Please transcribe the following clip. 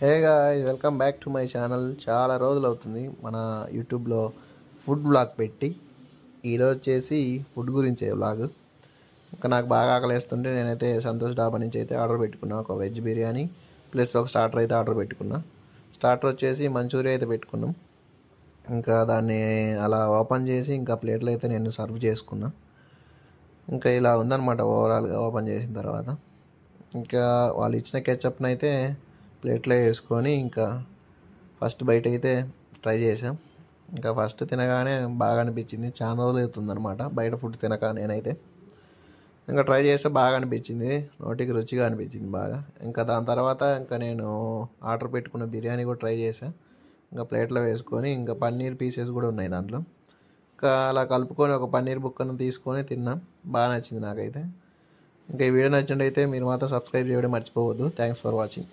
Hey guys, welcome back to my channel. చాలా రోజులు అవుతుంది మన యూట్యూబ్లో ఫుడ్ బ్లాగ్ పెట్టి. ఈరోజు వచ్చేసి ఫుడ్ గురించే బ్లాగ్. ఇంకా నాకు బాగా ఆకలిస్తుంటే నేనైతే సంతోష్ డాబా నుంచి అయితే ఆర్డర్ పెట్టుకున్నా. ఒక వెజ్ బిర్యానీ ప్లస్ ఒక స్టార్టర్ అయితే ఆర్డర్ పెట్టుకున్నా. స్టార్టర్ వచ్చేసి మంచూరియా అయితే పెట్టుకున్నాం. ఇంకా దాన్ని అలా ఓపెన్ చేసి ఇంకా ప్లేట్లో అయితే నేను సర్వ్ చేసుకున్నా. ఇంకా ఇలా ఉందన్నమాట ఓవరాల్గా ఓపెన్ చేసిన తర్వాత. ఇంకా వాళ్ళు ఇచ్చిన కెచప్ని అయితే ప్లేట్లో వేసుకొని ఇంకా ఫస్ట్ బయట అయితే ట్రై చేసాం. ఇంకా ఫస్ట్ తినగానే బాగా అనిపించింది. చాలా రోజులు అవుతుందన్నమాట బయట ఫుడ్ తినక. నేనైతే ఇంకా ట్రై చేస్తే బాగా అనిపించింది, నోటికి రుచిగా అనిపించింది బాగా. ఇంకా దాని తర్వాత ఇంకా నేను ఆర్డర్ పెట్టుకున్న బిర్యానీ కూడా ట్రై చేశాను. ఇంకా ప్లేట్లో వేసుకొని ఇంకా పన్నీర్ పీసెస్ కూడా ఉన్నాయి దాంట్లో. ఇంకా అలా కలుపుకొని ఒక పన్నీర్ బుక్కను తీసుకొని తిన్నాం. బాగా నచ్చింది నాకైతే. ఇంకా ఈ వీడియో నచ్చినట్టయితే మీరు మాత్రం సబ్స్క్రైబ్ చేయడం మర్చిపోవద్దు. Thanks for watching.